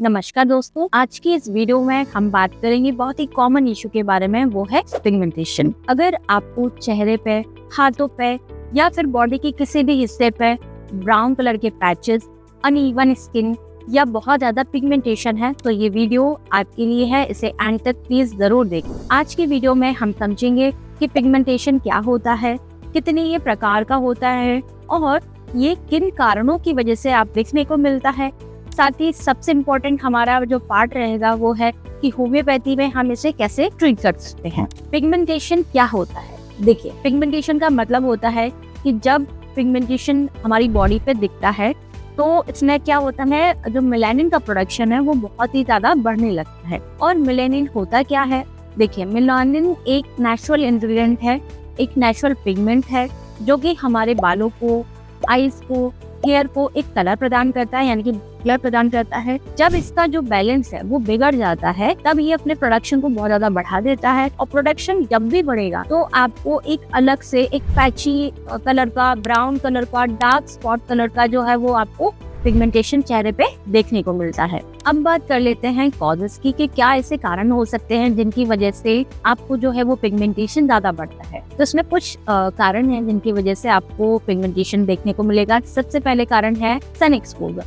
नमस्कार दोस्तों, आज की इस वीडियो में हम बात करेंगे बहुत ही कॉमन इशू के बारे में, वो है पिगमेंटेशन। अगर आपको चेहरे पे, हाथों पे या फिर बॉडी के किसी भी हिस्से पे ब्राउन कलर के पैचेस, अनइवन स्किन या बहुत ज्यादा पिगमेंटेशन है तो ये वीडियो आपके लिए है। इसे एंड तक प्लीज जरूर देखें। आज की वीडियो में हम समझेंगे कि पिगमेंटेशन क्या होता है, कितने ये प्रकार का होता है और ये किन कारणों की वजह से आप देखने को मिलता है। साथ ही सबसे इम्पोर्टेंट हमारा जो पार्ट रहेगा वो है कि होम्योपैथी में हम इसे कैसे ट्रीट कर सकते हैं। पिगमेंटेशन क्या होता है? देखिए, पिगमेंटेशन का मतलब होता है कि जब पिगमेंटेशन हमारी बॉडी पे दिखता है तो इसमें क्या होता है, जो मेलानिन का प्रोडक्शन है वो बहुत ही ज्यादा बढ़ने लगता है। और मेलानिन होता क्या है? देखिए, मेलानिन एक नेचुरल इंग्रेडिएंट है, एक नेचुरल पिगमेंट है जो कि हमारे बालों को, आईज को, हेयर को एक कलर प्रदान करता है, यानी कि कलर प्रदान करता है। जब इसका जो बैलेंस है वो बिगड़ जाता है तब ये अपने प्रोडक्शन को बहुत ज्यादा बढ़ा देता है। और प्रोडक्शन जब भी बढ़ेगा तो आपको एक अलग से एक पैची कलर का, ब्राउन कलर का, डार्क स्पॉट कलर का जो है वो आपको पिगमेंटेशन चेहरे पे देखने को मिलता है। अब बात कर लेते हैं कॉजेस की कि क्या ऐसे कारण हो सकते हैं जिनकी वजह से आपको जो है वो पिगमेंटेशन ज्यादा बढ़ता है। तो इसमें कुछ कारण हैं जिनकी वजह से आपको पिगमेंटेशन देखने को मिलेगा। सबसे पहले कारण है सन एक्सपोजर।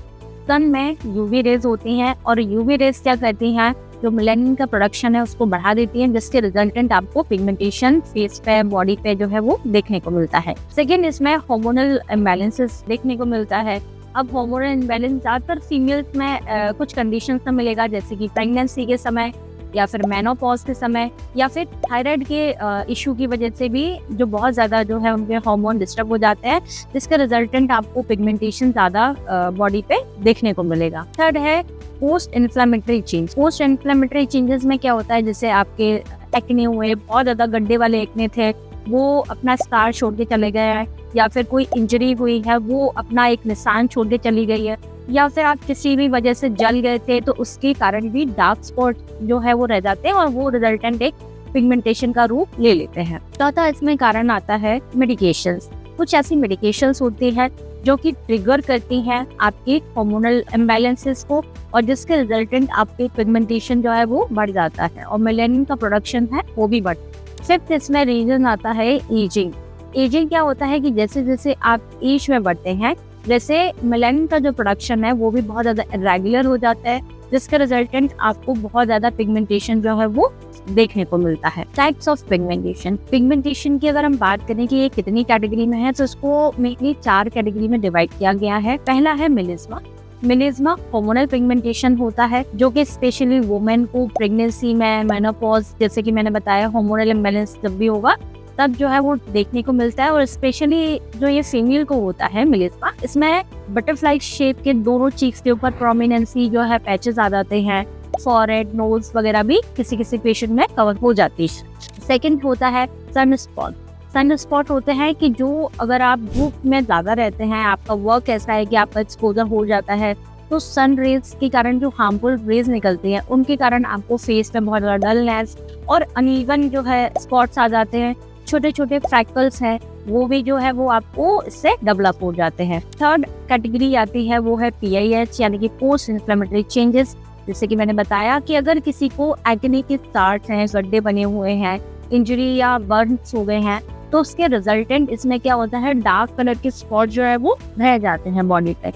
सन में यूवी रेज होती हैं और यूवी रेज क्या करती हैं, जो मेलानिन का प्रोडक्शन है उसको बढ़ा देती है, जिसके रिजल्टेंट आपको पिगमेंटेशन फेस पे, बॉडी पे जो है वो देखने को मिलता है। सेकेंड, इसमें हार्मोनल इम्बैलेंसेस देखने को मिलता है। अब हार्मोनल इम्बैलेंस ज्यादातर फीमेल्स में कुछ कंडीशंस में मिलेगा, जैसे कि प्रेगनेंसी के समय या फिर मेनोपॉज के समय या फिर थायराइड के इशू की वजह से भी जो बहुत ज्यादा जो है उनके हार्मोन डिस्टर्ब हो जाते हैं, जिसके रिजल्टेंट आपको पिगमेंटेशन ज्यादा बॉडी पे देखने को मिलेगा। थर्ड है post inflammatory change. Post inflammatory changes में क्या होता है, जैसे आपके एक्ने हुए, बहुत ज्यादा गड्ढे वाले एक्ने थे, वो अपना स्कार छोड़ के चले गए हैं, या फिर कोई इंजरी हुई है वो अपना एक निशान छोड़ के चली गई है, या फिर आप किसी भी वजह से जल गए थे तो उसके कारण भी डार्क स्पॉट जो है वो रह जाते हैं और वो रिजल्टेंट एक पिगमेंटेशन का रूप ले लेते हैं। चौथा इसमें कारण आता है मेडिकेशंस। कुछ ऐसी मेडिकेशंस होती है जो कि ट्रिगर करती हैं आपके हार्मोनल इम्बैलेंसेस को और जिसके रिजल्टेंट आपके पिगमेंटेशन जो है वो बढ़ जाता है और मेलानिन का प्रोडक्शन है वो भी बढ़ता है। फिफ्थ इसमें रीजन आता है एजिंग। एजिंग क्या होता है कि जैसे जैसे आप एज में बढ़ते हैं, जैसे मेलानिन का जो प्रोडक्शन है वो भी बहुत ज्यादा इरेगुलर हो जाता है, जिसका रिजल्टेंट आपको बहुत ज्यादा पिगमेंटेशन जो है वो देखने को मिलता है। Types of pigmentation. पिगमेंटेशन की अगर हम बात करें कि ये कितनी कैटेगरी में है, तो इसको मेनली 4 कैटेगरी में डिवाइड किया गया है। पहला है मेलिस्मा। मेलिस्मा हार्मोनल पिगमेंटेशन होता है जो कि स्पेशली वुमेन को प्रेगनेंसी में, मेनोपॉज, जैसे कि मैंने बताया, हार्मोनल इम्बैलेंस जब भी होगा तब जो है वो देखने को मिलता है। और स्पेशली जो ये फीमेल को होता है मेलिस्मा, इसमें बटरफ्लाई शेप के दोनों चीक्स के ऊपर प्रोमिनेंसी जो है पैचेस आ जाते हैं, फॉरहेड, नोज वगैरह भी किसी किसी पेशेंट में कवर हो जाती है। सेकंड होता है सन स्पॉट। सन स्पॉट होते हैं कि जो अगर आप धूप में ज्यादा रहते हैं, आपका वर्क ऐसा है कि आपका एक्सपोजर हो जाता है, तो सन रेज के कारण जो हार्मफुल रेज निकलती हैं उनके कारण आपको फेस पे बहुत ज्यादा डलनेस और अनइवन जो है स्पॉट्स आ जाते हैं। छोटे छोटे फ्रैकल्स हैं वो भी जो है वो आपको इससे डेवलप हो जाते हैं। थर्ड कैटेगरी आती है वो है PIH, यानी कि पोस्ट इन्फ्लेमेटरी चेंजेस। जैसे कि मैंने बताया कि अगर किसी को एक्ने के स्टार्स हैं, गड्ढे बने हुए हैं, इंजरी या बर्न्स हो गए हैं, तो उसके रिजल्टेंट इसमें क्या होता है, डार्क कलर के स्पॉट जो है वो रह जाते हैं बॉडी पे।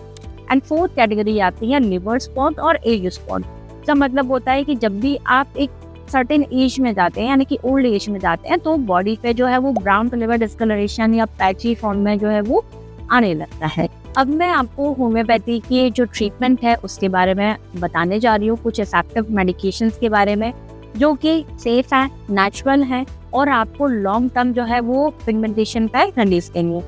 एंड फोर्थ कैटेगरी आती है लिवर स्पॉट और एज स्पॉट। इसका मतलब होता है कि जब भी आप एक सर्टेन एज में जाते हैं, यानी कि ओल्ड एज में जाते हैं, तो बॉडी पे जो है वो ब्राउन कलर का डिस्कलरेशन या पैची फॉर्म में जो है वो आने लगता है। अब मैं आपको होम्योपैथी की जो ट्रीटमेंट है उसके बारे में बताने जा रही हूँ, कुछ इफेक्टिव मेडिकेशंस के बारे में जो कि सेफ है, नेचुरल है और आपको लॉन्ग टर्म जो है वो पिगमेंटेशन का रिलीज देंगे।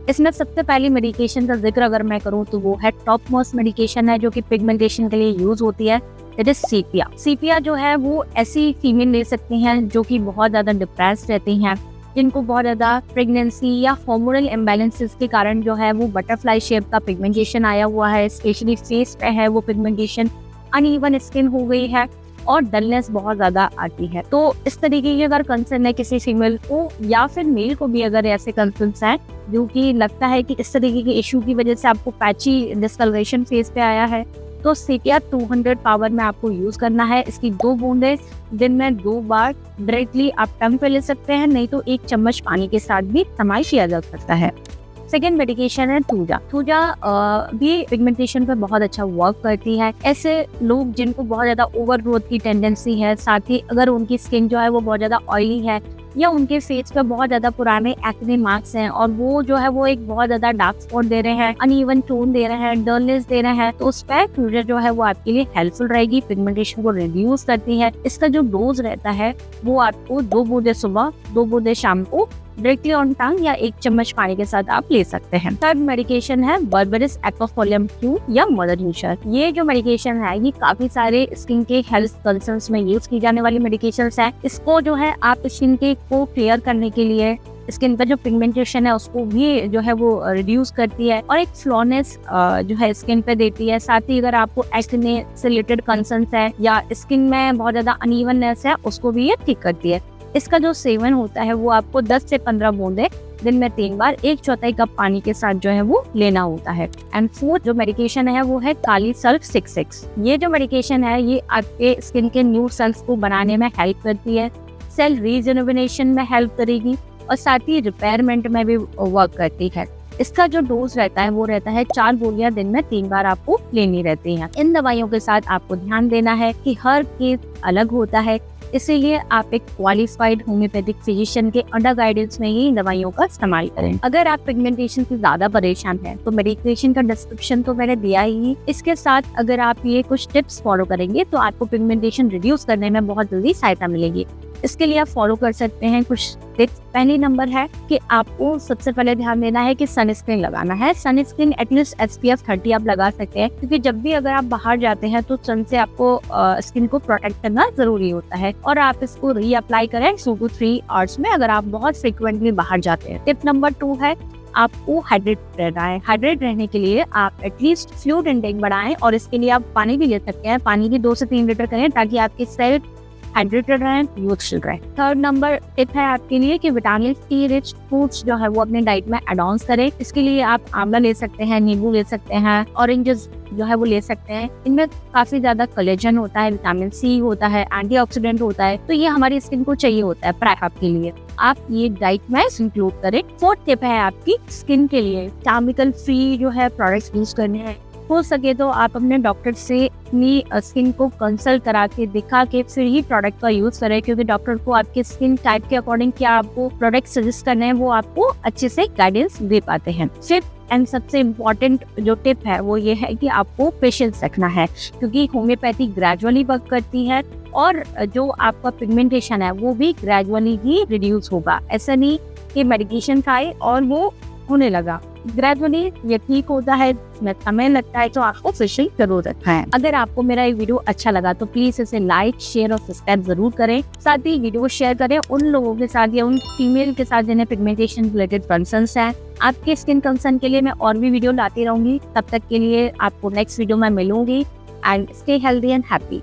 इसमें सबसे पहली मेडिकेशन का जिक्र अगर मैं करूँ तो वो है टॉप मोस्ट मेडिकेशन है जो कि पिगमेंटेशन के लिए यूज होती है, दैट इज सीपिया। सीपिया जो है वो ऐसी फीमेल ले सकती हैं जो कि बहुत ज्यादा डिप्रेस्ड रहती हैं, जिनको बहुत ज्यादा प्रेगनेंसी या हार्मोनल इम्बैलेंसेस के कारण जो है वो बटरफ्लाई शेप का पिगमेंटेशन आया हुआ है, स्पेशली फेस पे है वो पिगमेंटेशन, अनइवन स्किन हो गई है और डलनेस बहुत ज्यादा आती है। तो इस तरीके की अगर कंसर्न है किसी फीमेल को या फिर मेल को भी, अगर ऐसे कंसर्न है जो कि लगता है कि इस तरीके के इशू की वजह से आपको पैची डिस्कलरेशन फेस पे आया है तो सेपिया 200 पावर में आपको यूज करना है। इसकी 2 बूंदें दिन में 2 बार डायरेक्टली आप टंग पे ले सकते हैं, नहीं तो 1 चम्मच पानी के साथ भी इस्तेमाल किया जा सकता है। सेकेंड मेडिकेशन है थूजा। थूजा भी पिगमेंटेशन पे बहुत अच्छा वर्क करती है। ऐसे लोग जिनको बहुत ज्यादा ओवर ग्रोथ की टेंडेंसी है, साथ ही अगर उनकी स्किन जो है वो बहुत ज्यादा ऑयली है या उनके फेस पे बहुत ज्यादा पुराने एक्ने मार्क्स हैं और वो जो है वो एक बहुत ज्यादा डार्क स्पॉट दे रहे हैं, अनइवन टोन दे रहे हैं, डलनेस दे रहे हैं, तो उस पर थूजा जो है वो आपके लिए हेल्पफुल रहेगी। पिगमेंटेशन को रिड्यूस करती है। इसका जो डोज रहता है वो आपको 2 बूंदे सुबह, 2 बूंदे शाम को डायरेक्टली ऑन टंग या 1 चम्मच पानी के साथ आप ले सकते हैं। थर्ड मेडिकेशन है बर्बेरिस एक्वाफोलियम क्यू या मदर नेचर। ये जो मेडिकेशन है ये काफी सारे स्किन के हेल्थ कंसर्न्स में यूज की जाने वाली मेडिकेशंस है। इसको जो है आप स्किन के को क्लियर करने के लिए, स्किन पर जो पिगमेंटेशन है उसको भी जो है वो रिड्यूस करती है और एक फ्लॉनेस जो है स्किन पे देती है। साथ ही अगर आपको एक्ने से रिलेटेड कंसर्न्स है या स्किन में बहुत ज्यादा अनइवननेस है उसको भी ये ठीक करती है। इसका जो सेवन होता है वो आपको 10 से 15 बूंदे दिन में 3 बार 1/4 कप पानी के साथ जो है वो लेना होता है। एंड फोर्थ जो मेडिकेशन है वो है काली सल्फ 66। ये जो मेडिकेशन है ये आपके स्किन के न्यू सेल्स को बनाने में हेल्प करती है, सेल रीजनरेशन में हेल्प करेगी और साथ ही रिपेयरमेंट में भी वर्क करती है। इसका जो डोज रहता है वो रहता है 4 गोलियां दिन में 3 बार आपको लेनी रहती हैं। इन दवाइयों के साथ आपको ध्यान देना है कि हर केस अलग होता है, इसीलिए आप एक क्वालिफाइड होम्योपैथिक फिजिशियन के अंडर गाइडेंस में ही दवाइयों का इस्तेमाल करें। अगर आप पिगमेंटेशन से ज्यादा परेशान हैं तो मेडिकेशन का डिस्क्रिप्शन तो मैंने दिया ही। इसके साथ अगर आप ये कुछ टिप्स फॉलो करेंगे तो आपको पिगमेंटेशन रिड्यूस करने में बहुत जल्दी सहायता मिलेगी। इसके लिए आप फॉलो कर सकते हैं कुछ टिप्स। पहली नंबर है कि आपको सबसे पहले ध्यान देना है कि सनस्क्रीन लगाना है। सनस्क्रीन एटलीस्ट SPF 30 आप लगा सकते हैं, क्योंकि जब भी अगर आप बाहर जाते हैं तो सन से आपको स्किन को प्रोटेक्ट करना जरूरी होता है और आप इसको रीअप्लाई करें 2 to 3 आवर्स में अगर आप बहुत फ्रिक्वेंटली बाहर जाते हैं। टिप नंबर 2 है आपको हाइड्रेट रहना है। हाइड्रेट रहने के लिए आप एटलीस्ट फ्लूइड इंटेक बढ़ाएं और इसके लिए आप पानी भी ले सकते हैं। पानी भी 2 से 3 लीटर करें ताकि आपकी सेल हाइड्रेटेड रहें, यूथफुल रहें। थर्ड नंबर टिप है आपके लिए कि विटामिन सी रिच फ्रूट्स जो है वो अपने डाइट में एड ऑन करें। इसके लिए आप आंवला ले सकते हैं, नींबू ले सकते हैं, ऑरेंजेस जो है वो ले सकते हैं। इनमें काफी ज्यादा कोलेजन होता है, विटामिन सी होता है, एंटीऑक्सीडेंट होता है, तो ये हमारी स्किन को चाहिए होता है प्रेप के लिए। आप ये डाइट में इंक्लूड करें। फोर्थ टिप है आपकी स्किन के लिए केमिकल फ्री जो है प्रोडक्ट्स यूज करने हैं। हो सके तो आप अपने डॉक्टर से अपनी स्किन को कंसल्ट करा के दिखा के फिर ही प्रोडक्ट का यूज करें, क्योंकि डॉक्टर को आपके स्किन टाइप के अकॉर्डिंग क्या आपको प्रोडक्ट सजेस्ट करने हैं वो आपको अच्छे से गाइडेंस दे पाते हैं। फिफ्थ एंड सबसे इम्पोर्टेंट जो टिप है वो ये है कि आपको पेशेंस रखना है, क्योंकि होम्योपैथी ग्रेजुअली वर्क करती है और जो आपका पिगमेंटेशन है वो भी ग्रेजुअली ही रिड्यूस होगा। ऐसा नहीं कि मेडिकेशन खाए और वो होने लगा, ग्रेजुअली ये ठीक होता है, समय लगता है, तो आपको फिशिंग जरूरत है। अगर आपको मेरा ये वीडियो अच्छा लगा तो प्लीज इसे लाइक, शेयर और सब्सक्राइब जरूर करें। साथ ही वीडियो शेयर करें उन लोगों के साथ या उन फीमेल के साथ जिन्हें पिगमेंटेशन रिलेटेड कंसर्न्स हैं। आपके स्किन कंसर्न के लिए मैं और भी वीडियो लाती रहूंगी। तब तक के लिए आपको नेक्स्ट वीडियो में मिलूंगी। And stay healthy and happy.